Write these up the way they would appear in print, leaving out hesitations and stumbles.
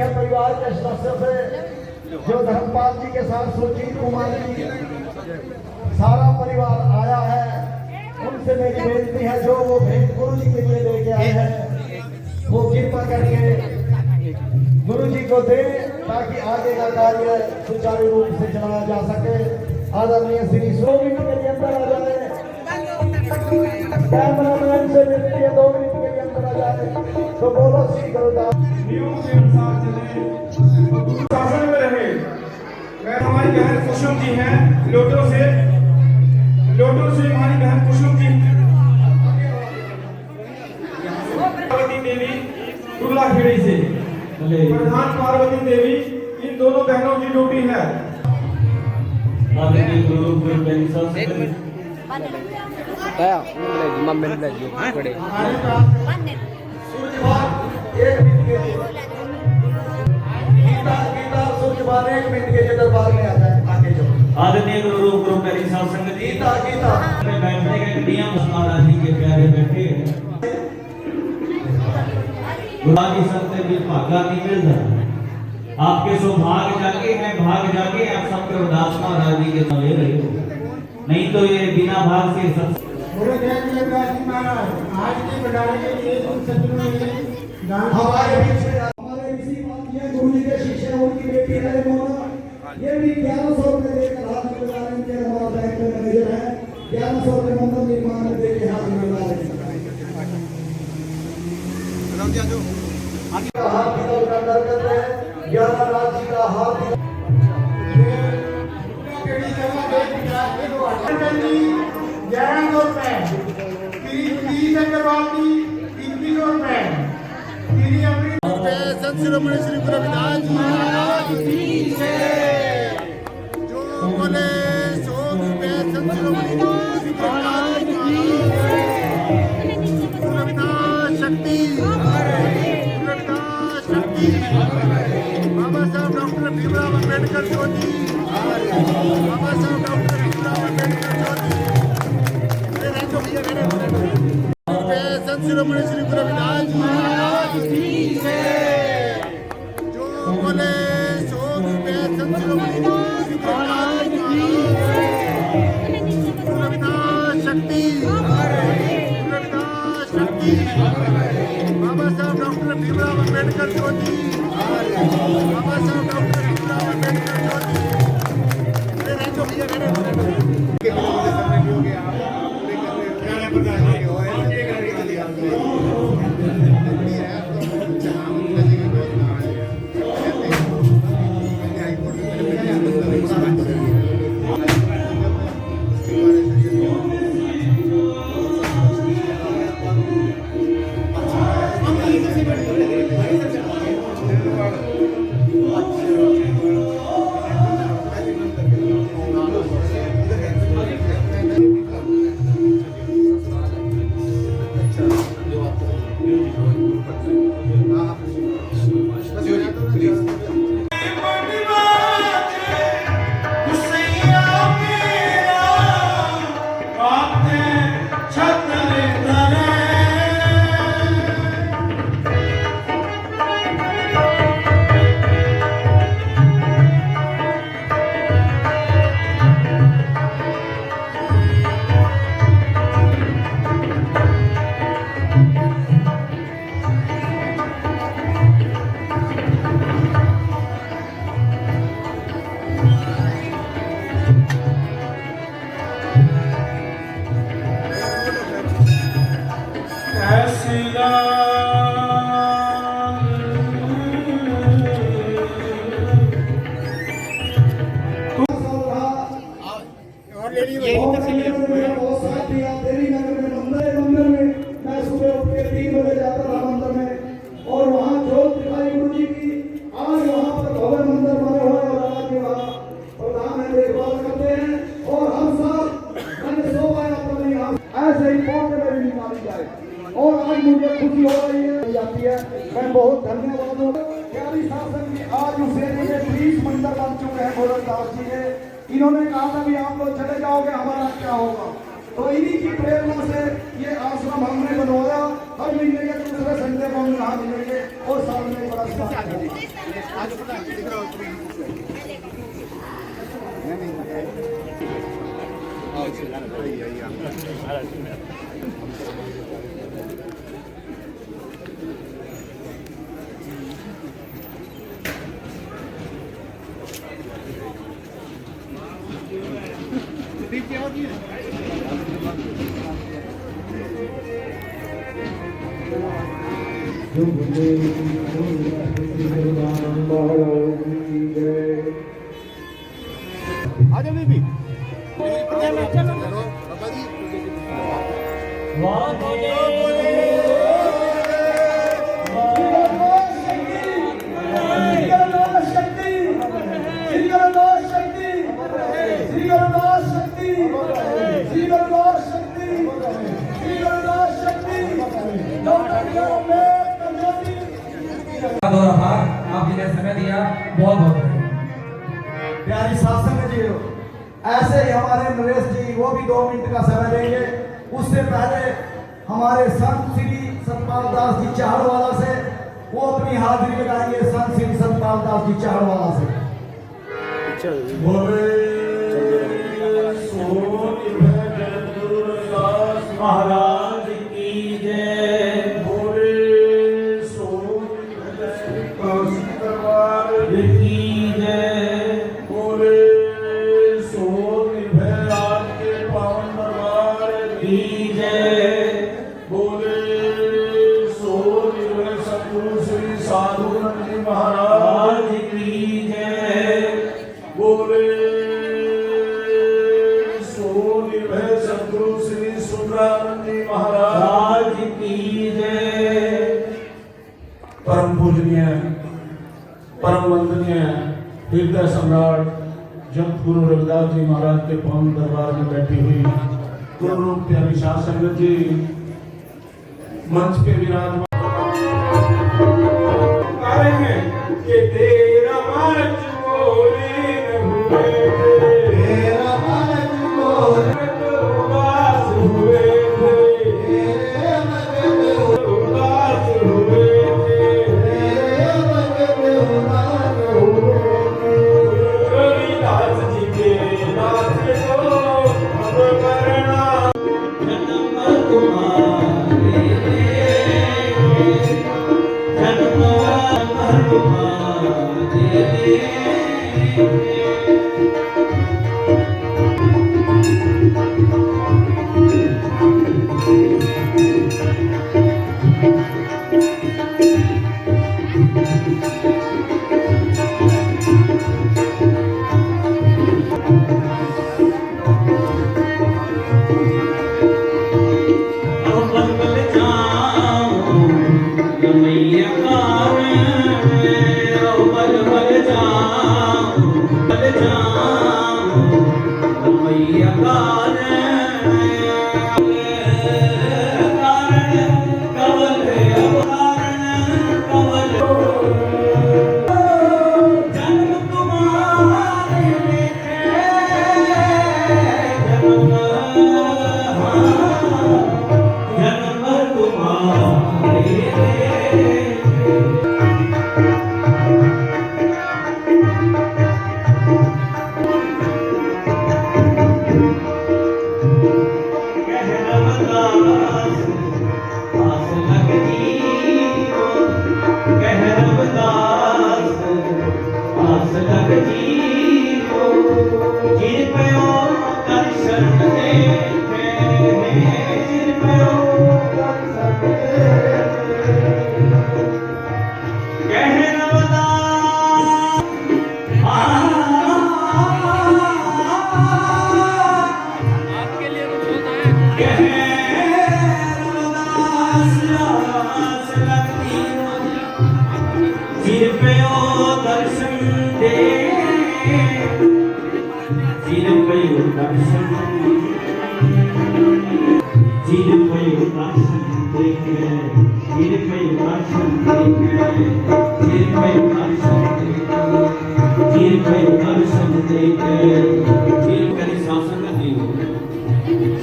है परिवार के सदस्यों से जो धर्मपाल जी के साथ सुजीत कुमार जी सारा परिवार आया है, उनसे मेरी बेनती है जो वो भेंट गुरु जी के लिए लेके आए हैं वो कृपा करके गुरु जी को दे ताकि आगे का कार्य सुचारू रूप से चलाया जा सके। आदरणीय श्री 100 मिनट के लिए अंदर आ जाए, कैमरामैन से मिलती है 2 मिनट के लिए अंदर आ जाए तो बोलो श्री गुरुदास नियमों के अनुसार चले और गुरु शासन में रहे। मैं हमारी बहन कुसुम जी हैं लोटो से हमारी बहन कुसुम जी पार्वती देवी टुल्ला खेड़ी से प्रधान पार्वती देवी, इन दोनों बहनों की ड्यूटी है। दरबार में आ जाए आगे जो आदरणीय गुरु गुरु प्यारी साध संगत जी गीता बैठने का नियम महाराज जी के प्यारे बैठे गुरु की सबसे भी भागा नहीं मिलता। आपके सौभाग्य जाके हैं, भाग जाके आप सब गुरुदास महाराज जी के ले रहे हो, नहीं तो ये बिना भाग से सब आज के बढ़ाने के लिए हमारे ऋषि गुरु जी के शिष्य उनकी बेटी है मोना, ये भी 1100 रुपए देकर हाथ में लगा रहे हैं। हमारा बैंक में मैनेजर है, 1100 रुपए मंदिर निर्माण में देकर हाथ में लगा रहे हैं। हाथ अंदर कर रहे हैं 11 राज्य का हाथ 1100 रुपए 30 अग्रवाल की 2100 रुपए शिरोमणि श्री गुरु रविदास जी महाराज की जय। जो बोले सो रुपए शिरोमणि श्री गुरु रविदास जी गुरु रविदास शक्ति बाबा साहब डॉक्टर भीमराव अम्बेडकर ज्योति, बाबा साहब डॉक्टर भीमराव अम्बेडकर ज्योति शिरोमणि श्री गुरु रविदास जी महाराज की जय। जो बोले सो रुपए शिरोमणि श्री गुरु रविदास जी गुरु रविदास शक्ति बाबा साहब डॉक्टर भीमराव अम्बेडकर ज्योति, बाबा साहब डॉक्टर भीमराव अम्बेडकर ज्योति। और आज मुझे खुशी हो रही है जाती है। मैं बहुत धन्यवाद हूँ प्यारी शासन की। आज उस एरिया में 30 मंदिर बन चुके हैं गोरखदास जी के। इन्होंने कहा था भी आप लोग चले जाओगे हमारा क्या होगा, तो इन्हीं की प्रेरणा से ये आश्रम हमने बनवाया। हर महीने दूसरे संडे को हम यहाँ मिलेंगे और साल में बड़ा स्वागत है। आजा बीबी चलो बाबा जी आपने समय दिया, बहुत बहुत प्यारी शासन जी, ऐसे ही हमारे नरेश जी वो भी 2 मिनट का समय देंगे। उससे पहले हमारे संत श्री सतपाल दास जी चाहड़वाला से वो अपनी हाजिरी लगाएंगे। संत श्री सतपाल दास जी चाहड़वाला से महाराज की जय, बोले की जय, बोले सो निर्भय आपके पावन दरबार की जय, बोले सो निर्भय सतगुरु श्री साधु नंद जी महाराज आज की जय, बोले सो निर्भय सतगुरु श्री सुंदरानंद जी महाराज आज की जय। परम पूजनीय परम वंदनीय हृदय सम्राट जगत गुरु रविदास जी महाराज के पावन दरबार में बैठी हुई गुरु रूप प्यारी शाह संगत जी मंच पे विराजमान करेंगे कि तेरा मार्च बोले न हुए, तेरा मार्च बोले उदास हुए थे, उदास हुए थे, रविदास जी के दास को अब करना जन्म तुम्हारे, जन्म तुम्हारे,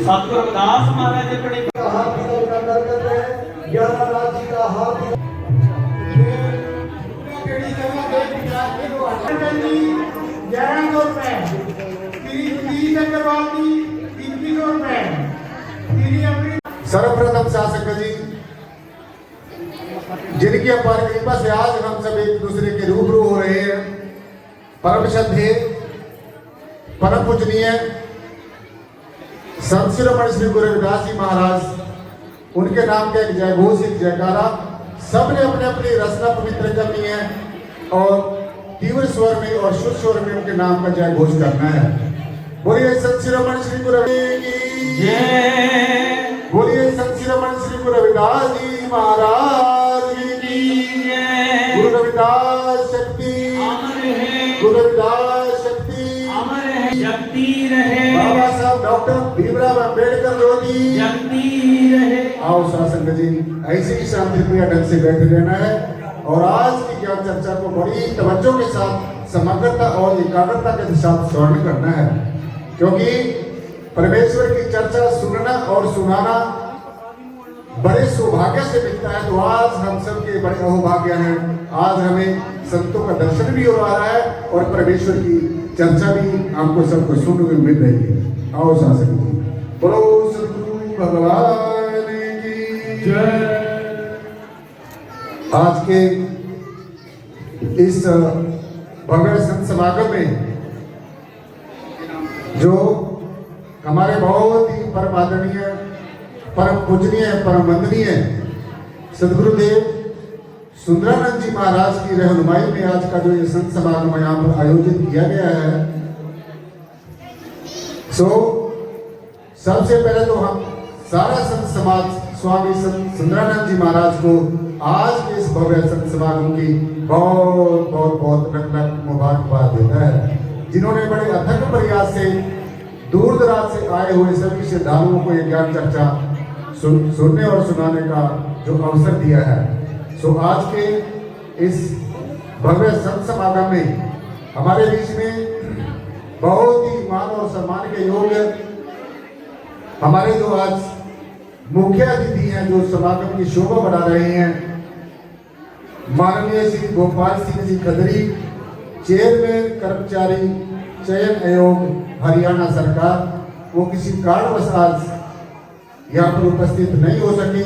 सतगुरु दास महाराज अपने का हाथ निकल कर दरगत है, 11 राज्य का 1100 रुपए, श्री अग्रवाल जी 2100 रुपए, सर्वप्रथम शासक जी जिनकी अपार कृपा से आज हम सब एक दूसरे के रूबरू हो रहे हैं, परम श्रद्धेय परम पूजनीय संत शिरोमणि श्री गुरु रविदास जी महाराज, उनके नाम का एक जय घोष, एक जयकारा सबने अपने अपनी रचना पवित्र करनी है और तीव्र स्वर में और शुद्ध स्वर में उनके नाम का जय घोष करना है। बोलिए संत शिरोमणि श्री गुरु जय, बोलिए संत शिरोमणि श्री गुरु रविदास जी महाराज की जय। गुरु रविदास शक्ति, अमर है, गुरु रविदास शक्ति, अमर है, जगती रहे, बाबा साहब डॉक्टर भीमराव अम्बेडकर रोगी जगती रहे। आओ शासन जी ऐसे ही शांतिप्रिय ढंग से बैठे रहना है और आज की ज्ञान चर्चा को बड़ी तवज्जो के साथ समग्रता और एकाग्रता के साथ श्रवण करना है, क्योंकि परमेश्वर की चर्चा सुनना और सुनाना बड़े सौभाग्य से मिलता है। तो आज हम सब के बड़े अहोभाग्य हैं, आज हमें संतों का दर्शन भी हो रहा है और परमेश्वर की चर्चा भी हमको सबको सुनने को मिल रही है। आओ शासक जी, बोलो सद्गुरु भगवान की जय। आज के इस भव्य संत समागम में जो हमारे बहुत ही परम आदरणीय, परम पूजनीय, परम वंदनीय सदगुरुदेव सुंदरानंद जी महाराज की रहनुमाई में आज का जो ये संत समागम यहाँ पर आयोजित किया गया है, सो सबसे पहले तो हम सारा संत समाज स्वामी संत सुंदरानंद जी महाराज को आज के इस भव्य संत समागम की बहुत बहुत बहुत लख लख मुबारकबाद देता है, जिन्होंने बड़े अथक प्रयास से दूर दराज से आए हुए सभी श्रद्धालुओं को ये ज्ञान चर्चा सुनने और सुनाने का जो अवसर दिया है। सो आज के इस भव्य संत समागम में हमारे बीच में बहुत ही मान और सम्मान के योग्य हमारे जो आज मुख्य अतिथि हैं, जो समागम की शोभा बढ़ा रहे हैं, माननीय श्री गोपाल सिंह जी खदरी, चेयरमैन कर्मचारी चयन आयोग हरियाणा सरकार, वो किसी कारणवश आज यहाँ पर उपस्थित नहीं हो सके।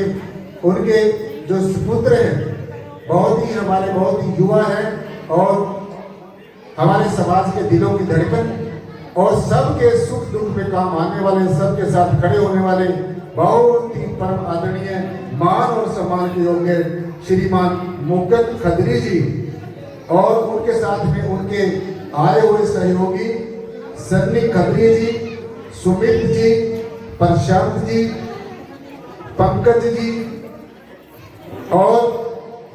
उनके जो सुपुत्र हैं बहुत ही हमारे बहुत ही युवा हैं और हमारे समाज के दिलों की धड़कन और सबके सुख दुख में काम आने वाले, सबके साथ खड़े होने वाले बहुत ही परम आदरणीय, मान और सम्मान के योग्य श्रीमान मुकद्दर खदरी जी और उनके साथ में उनके आए हुए सहयोगी सन्नी खदरी जी, सुमित जी, प्रशांत जी, पंकज जी, और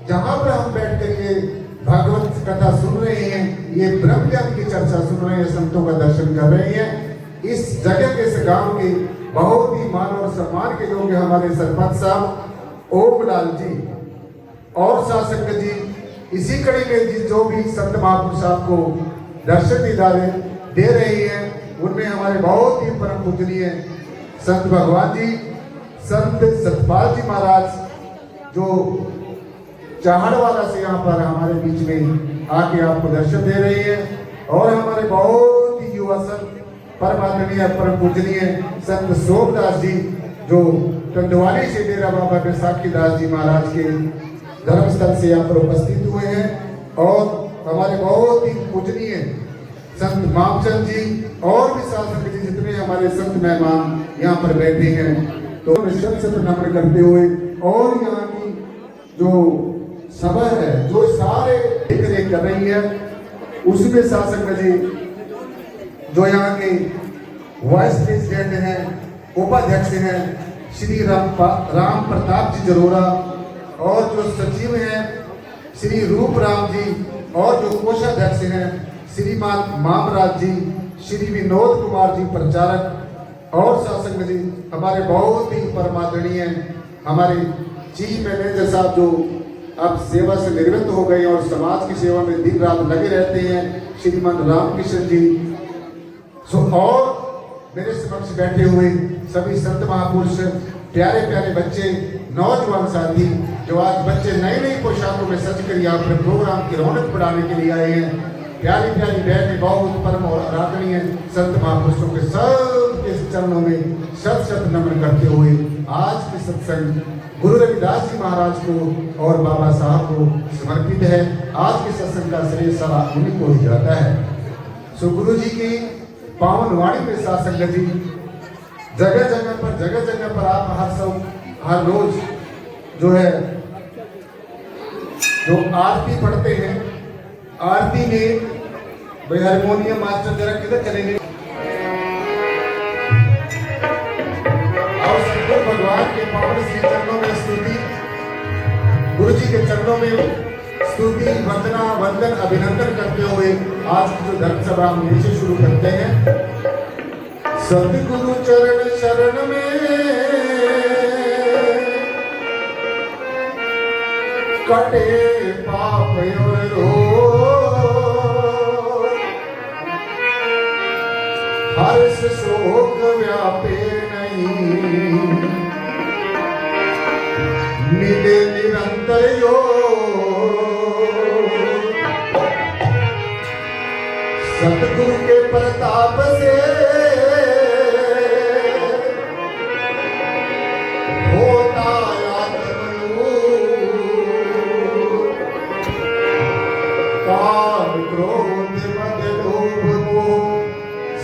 जहां पर हम बैठ कर ये भागवत कथा सुन रहे हैं, ये ब्रह्म ज्ञान की चर्चा सुन रहे हैं, संतों का दर्शन कर रहे हैं, इस जगह के, इस गांव के बहुत ही मान और सम्मान के योग्य हमारे सरपंच साहब ओमलाल जी और शासक जी, इसी कड़ी में जो भी संत महापुरुष आपको दर्शन दीदारे दे रही हैं, उनमें हमारे बहुत ही परम पूजनीय संत भगवान जी, संत सतपाल जी महाराज, जो चाहड़वाला से यहाँ पर हमारे बीच में आके आपको दर्शन दे रही है, और हमारे बहुत ही युवा संत परम आदरणीय, परम पूजनीय संत सोमदास जी, जो टंडवाली से डेरा बाबा बैसाखी दास जी महाराज के धर्मस्थल से यहाँ पर उपस्थित हुए हैं, और हमारे बहुत ही पूजनीय संत मामचंद जी और भी शासक जी, जितने हमारे संत मेहमान यहाँ पर बैठे हैं, तो सत नमन करते हुए और यहाँ की जो सभा है, जो सारे देख रेख कर रही है, उसमें शासक जी जो यहाँ के वाइस प्रेसिडेंट हैं, उपाध्यक्ष हैं श्री राम प्रताप जी जरोरा, और जो सचिव हैं श्री रूप राम जी, और जो कोषाध्यक्ष हैं श्रीमान मामराज जी, श्री विनोद कुमार जी प्रचारक, और शासक जी हमारे बहुत ही परमादरणीय हमारे चीफ मैनेजर साहब, जो अब सेवा से निवृत्त हो गए और समाज की सेवा में दिन रात लगे रहते हैं, श्रीमान रामकृष्ण जी, और मेरे समक्ष बैठे हुए सभी संत महापुरुष, प्यारे प्यारे बच्चे, नौजवान साथी जो आज बच्चे नई नई पोशाकों में सज कर यहाँ पर प्रोग्राम की रौनक बढ़ाने के लिए आए हैं। प्यारी प्यारी बहनें बहुत परम और आदरणीय संत महापुरुषों के सबके चरणों में शत शत नमन करते हुए आज के सत्संग गुरु रविदास जी महाराज को और बाबा साहब को समर्पित है। आज के सत्संग का श्रेय सारा उन्हीं को ही जाता है। सो गुरु जी की पावन वाणी में साथ संगत जी जगह जगह पर आप हर रोज जो है जो आरती पढ़ते हैं, आरती में भाई हारमोनियम मास्टर जरा किधर चलेंगे और सतगुरु भगवान के पावन श्री चरणों में स्तुति, गुरु जी के चरणों में स्तुति वंदना वंदन अभिनंदन करते हुए आज की जो धर्म सभा हम नीचे शुरू करते हैं। सतगुरु चरण शरण में कटे पाप और रोग, हर्ष शोक व्यापे नहीं, मिले निरंतर योग। सतगुरु के प्रताप से होता काम क्रोध मद लोभ मोह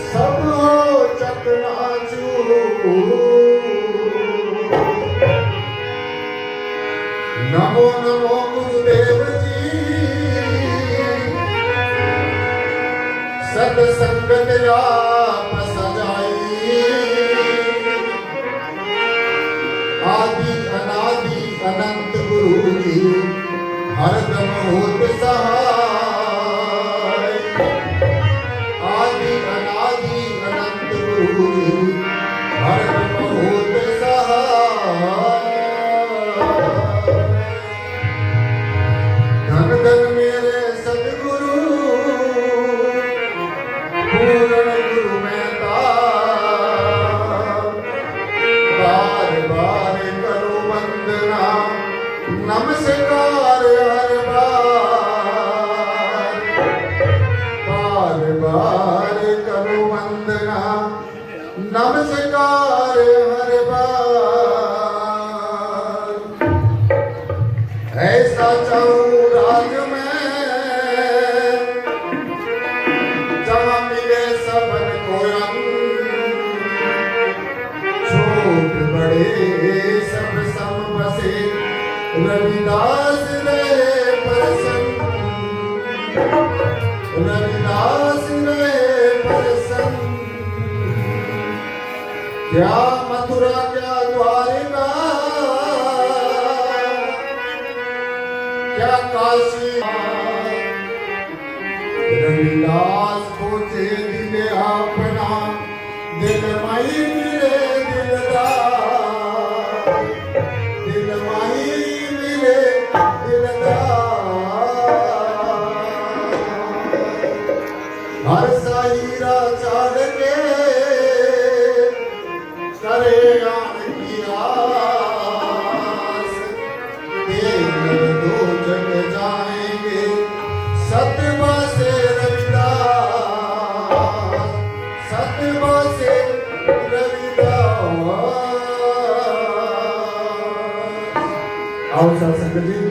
सब हो चकनाचूर। नमो नमो गुरुदेव जी, सत्संगत आप सजाई, आदि अनादि अनंत गुरु जी हरदम होत सहाय। आदि अनादि अनंत गुरु जी हरदम होत सहाय। धन धन मेरे सद्गुरु पूर्ण गुरु मेहता, बार बार करो वंदना नमस्कार हर बार बार करो वंदना नमस्कार हर बार। ऐसा चाहूं राज में जहाँ मिले सबन को रंग, छोट बड़े सब सम बसे रविदास रहे प्रसन्न, रविदास रहे प्रसन्न। क्या मथुरा क्या द्वारिका, क्या काशी, रविदास खोजे दिल अपना, दिल मई मिले दिलदार, दिल मई मिले दिलदार। हर साईरा चाल के करे गान की आस, देव दो जग जाएंगे सतबा से रविदास, सतबा से रविदास। आओ सत्संग जी,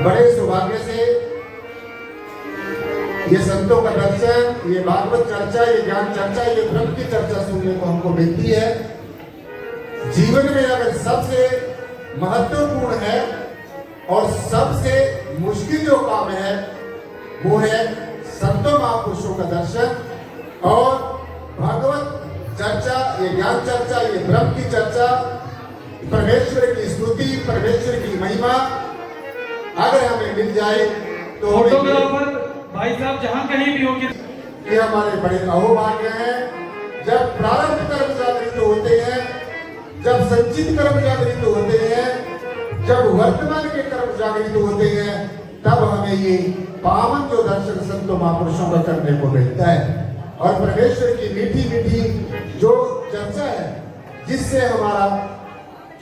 बड़े सौभाग्य से ये संतों का दर्शन, ये भागवत चर्चा, ये ज्ञान चर्चा, ये ब्रह्म की चर्चा सुनने को हमको मिलती है। जीवन में अगर सबसे महत्वपूर्ण है और सबसे मुश्किल जो काम है वो है संतों महापुरुषों का दर्शन और भागवत चर्चा, ये ज्ञान चर्चा, ये ब्रह्म की चर्चा, परमेश्वर की स्तुति, परमेश्वर की महिमा अगर हमें मिल जाए तो फोटोग्राफर भाई साहब जहाँ कहीं भी होंगे, ये हमारे बड़े अहोभाग्य हैं। जब प्रारंभ कर्म जागृत होते हैं, जब संचित कर्म जागृत होते हैं, जब वर्तमान के कर्म जागृत होते हैं, तब हमें ये पावन जो दर्शन संतों महापुरुषों का करने को मिलता है। और परमेश्वर की मीठी मीठी जो चर्चा है, जिससे हमारा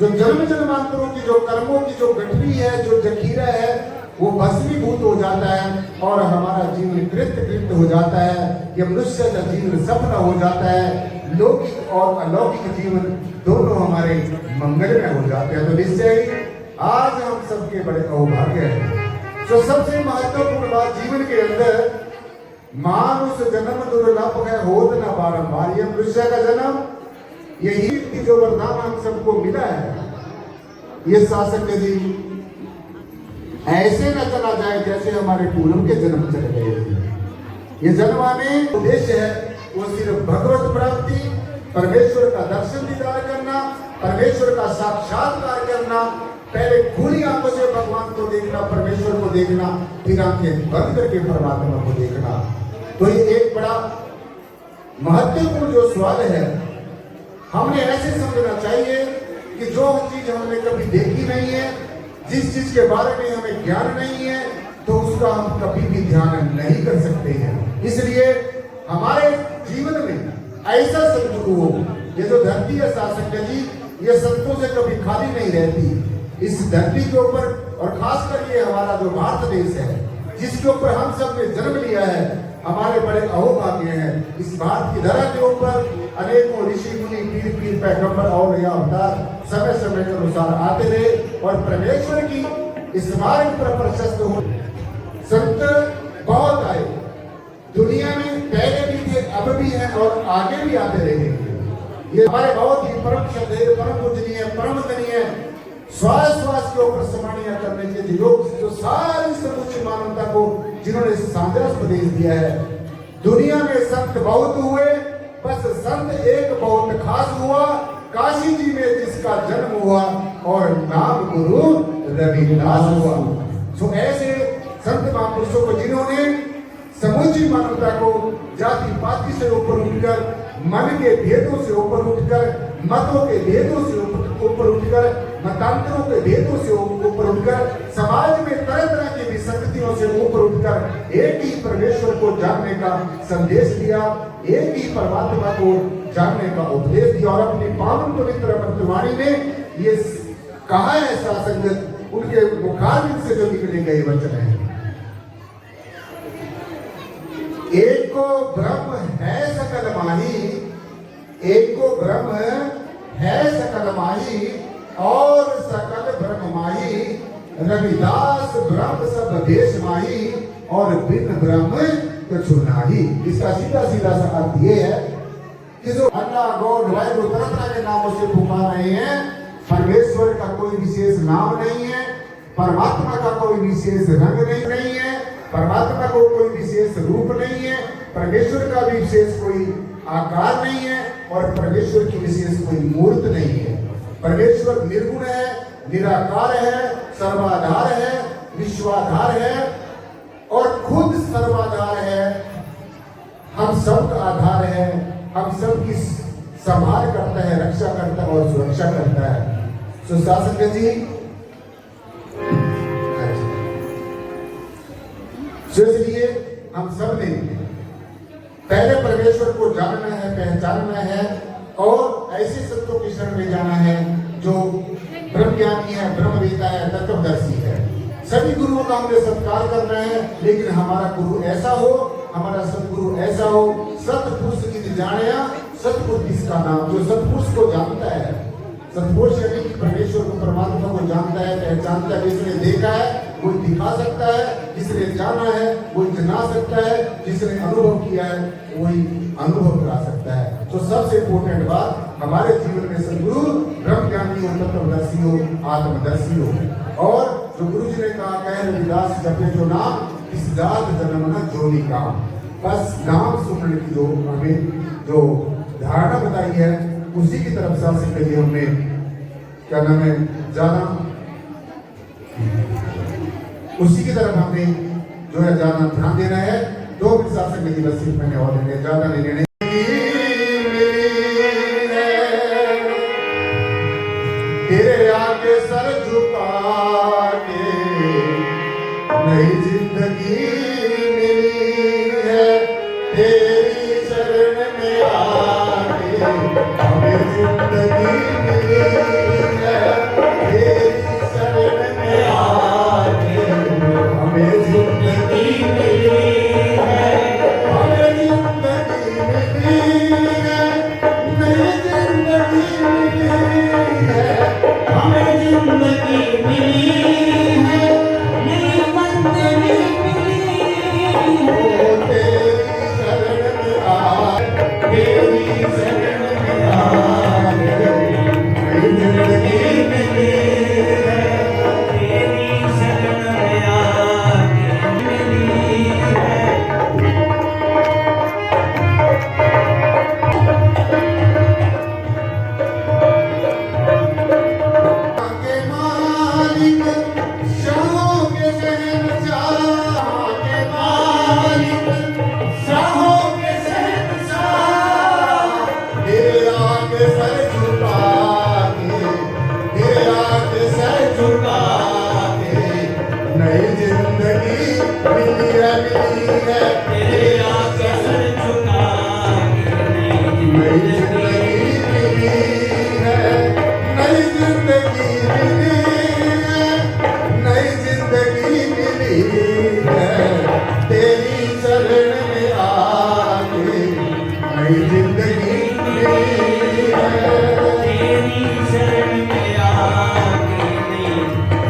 जो जन्म जन्मांतरों की जो कर्मों की जो गठरी है, जो जखीरा है, वो भस्मीभूत हो जाता है और हमारा जीवन कृत हो जाता है। ये मनुष्य का जीवन सफल हो जाता है। लौकिक और अलौकिक जीवन दोनों हमारे मंगलमय हो जाते हैं। तो निश्चय ही आज हम सबके बड़े अहोभाग्य हैं। तो सबसे महत्वपूर्ण बात जीवन के अंदर, मानुष जन्म दुर्लभ है होत न बारंबार। ये मनुष्य का जन्म, यही की जो वरदान हम सबको मिला है, ये शासक जी ऐसे न चला जाए जैसे हमारे पूर्व के जन्म चले गए थे। ये जन्म में उद्देश्य है वो सिर्फ भगवत प्राप्ति, परमेश्वर का दर्शन दीदार करना, परमेश्वर का साक्षात्कार करना, पहले खुली आंखों से भगवान को देखना, परमेश्वर को देखना, फिर आंखें बंद करके परमात्मा को देखना। तो ये एक बड़ा महत्वपूर्ण जो सवाल है, हमने ऐसे समझना चाहिए कि जो चीज हमने कभी देखी नहीं है, जिस चीज के बारे में हमें ज्ञान नहीं है, तो उसका हम कभी भी ध्यान नहीं कर सकते हैं। इसलिए हमारे जीवन में ऐसा सदगुरु हो, ये जो धरती है शासक जी, ये संतों से कभी खाली नहीं रहती। इस धरती के ऊपर और खासकर ये हमारा जो भारत देश है, जिसके ऊपर हम सब ने जन्म लिया है, हमारे बड़े अहोभाग्य हैं। इस भारत की धरा के ऊपर अनेकों ऋषि मुनि, पीर पैगंबर और या अवतार समय समय के अनुसार आते रहे और परमेश्वर की इस मार्ग पर प्रशस्त हो। संत बहुत आए दुनिया में, पहले भी थे, अब भी हैं और आगे भी आते रहेंगे। ये हमारे बहुत ही परम श्रद्धेय, परम पूजनीय, परम दनीय, श्वास श्वास के ऊपर समानिया करने के लोग, जो सारी समूची मानवता को जिन्होंने साझा उपदेश दिया है। दुनिया में संत बहुत हुए, बस संत एक बहुत खास हुआ, काशी जी में जिसका जन्म हुआ और नाम गुरु रविदास हुआ। तो ऐसे संत महापुरुषों को जिन्होंने समूची मानवता को जाति पाति से ऊपर उठकर, मन के भेदों से ऊपर उठकर, मतों के भेदों से ऊपर उठकर, मतांतरों के भेदों से ऊपर उठकर, समाज में तरह तरह की विसंगतियों से ऊपर उठकर एक ही परमेश्वर को जानने का संदेश दिया, एक ही परमात्मा को जानने का उपदेश दिया। और अपनी पावन पवित्र अमृतवाणी में ये कहा है शासक, उनके मुखारबिंद से जो निकले गए वचन है, एक को ब्रह्म है सकल माही, एक को ब्रह्म है सकल माही और सकल ब्रह्म माही, रविदास ब्रह्म सब देश माही और बिन ब्रह्म कछु नाही। इसका सीधा सीधा सा अर्थ ये है कि जो अल्लाह गॉड वाहिगुरु तरह तरह के नामों से पुकार रहे हैं, परमेश्वर का कोई विशेष नाम नहीं है, परमात्मा का कोई विशेष रंग नहीं है, परमात्मा को कोई विशेष रूप नहीं है, परमेश्वर का भी विशेष कोई आकार नहीं है और परमेश्वर की विशेष कोई मूर्त नहीं है। परमेश्वर निर्गुण है, निराकार है, सर्वाधार है, विश्वाधार है और खुद सर्वाधार है। हम सब का आधार है, हम सब की संभाल करता है, रक्षा करता है और सुरक्षा करता है। तो शासक जी, इसलिए हम सब ने पहले परमेश्वर को जानना है, पहचानना है और ऐसे संतों की शरण में जाना है जो ब्रह्मज्ञानी है, ब्रह्मवेता है, तत्वदर्शी है। सभी गुरुओं का हमने सत्कार करना है, लेकिन हमारा गुरु ऐसा हो, हमारा सतगुरु ऐसा हो, सतपुरुष की जानिया, सतपुरुष किसका नाम, जो सतपुरुष को जानता है। सतपुरुष यानी कि परमेश्वर को, परमात्मा को जानता है, पहचानता है। जिसने देखा है वो दिखा सकता है, जिसने जाना है वो जना सकता है, जिसने अनुभव किया है वही अनुभव करा सकता है। तो सबसे इम्पोर्टेंट बात, हमारे जीवन में सदगुरु ब्रह्मज्ञानी हो, तत्वदर्शी हो, आत्मदर्शी हो। और जो गुरु जी ने कहा, कह रविदास जपे जो नाम, इस दास जन्म न जोनी का। बस नाम सुनने की जो हमें जो धारणा बताई है, उसी की तरफ शासन के लिए हमने क्या नाम है जाना, उसी की तरफ हमने जो है जाना ध्यान देना है। 2 मिनट शासन के लिए बस सिर्फ मैंने और लेने ज्यादा नहीं लेने। तेरे आगे सर झुका के नई जिंदगी मिली है, तेरी शरण में आके हमें जिंदगी मिली है। मिली है तेरे आगे सर झुका के नई जिंदगी मिली है नई जिंदगी मिली है नई जिंदगी मिली है तेरी शरण में आके नई जिंदगी मिली है तेरी शरण में आके नई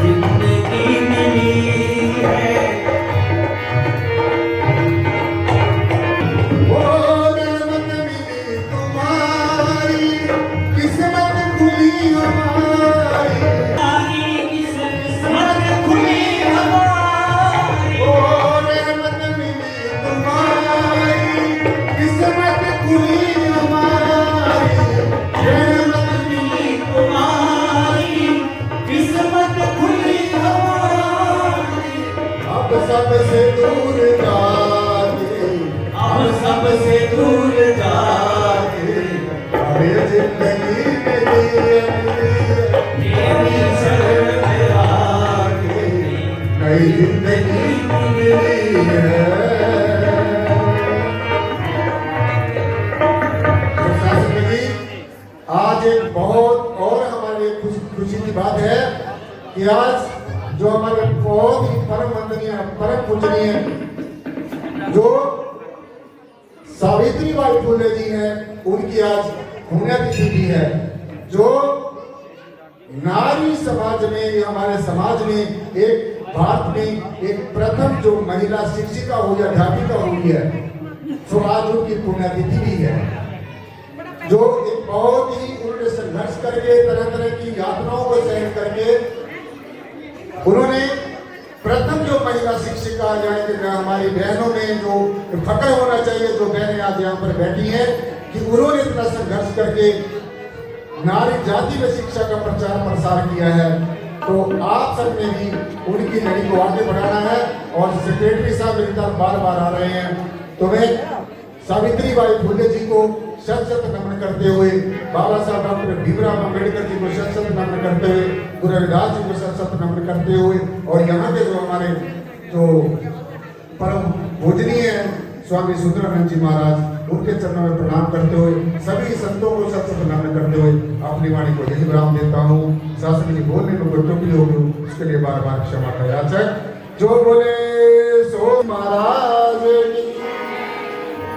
जिंदगी मिली है। वो रहमत मिली तुम्हारी किस्मत खुली हमारी हमारी किस्मत खुली हमारी, वो रहमत मिली तुम्हारी किस्मत खुली हमारी रहमत मिली तुम्हारी किस्मत खुली हमारी। अब सबसे दूर जाके अब सबसे दूर जाके हमें जिंदगी मिली है तेरी शरण में आके नई जिंदगी मिली है तो शास्त्री जी, आज एक बहुत और हमारे लिए खुशी की बात है कि आज जो हमारे बहुत ही परम वंदनीय परम पूजनीय जो सावित्री बाई फुले जी हैं उनकी आज पुण्यतिथि भी है जो नारी समाज में या हमारे समाज में एक भारत में एक प्रथम जो महिला शिक्षिका हुई अध्यापिका हुई है तो आज उनकी पुण्यतिथि भी है जो एक बहुत ही उन्होंने संघर्ष करके तरह तरह की यातनाओं को सहन करके उन्होंने प्रथम जो महिला शिक्षिका यानी कि हमारी बहनों में जो फक्र होना चाहिए जो बहनें आज यहाँ पर बैठी हैं कि उन्होंने इतना संघर्ष करके नारी जाति में शिक्षा का प्रचार प्रसार किया है तो आप सब ने भी उनकी लड़ी को आगे बढ़ाना है और सेक्रेटरी साहब मेरी तरफ बार बार आ रहे हैं तो मैं सावित्री बाई फुले जी को शत शत नमन करते हुए बाबा साहब डॉक्टर भीमराव अम्बेडकर जी को शत शत नमन करते हुए गुरु रविदास जी को शत शत नमन करते हुए और यहाँ के जो हमारे जो परम पूजनीय है स्वामी सुंदरानंद जी महाराज उनके चरणों में प्रणाम करते हुए सभी संतों को शत शत नमन करते हुए अपनी वाणी को यही विराम देता हूँ शास्त्री जी बोलने में कोई टोपी होगी उसके लिए बार बार क्षमा का याचक जो बोले सो महाराज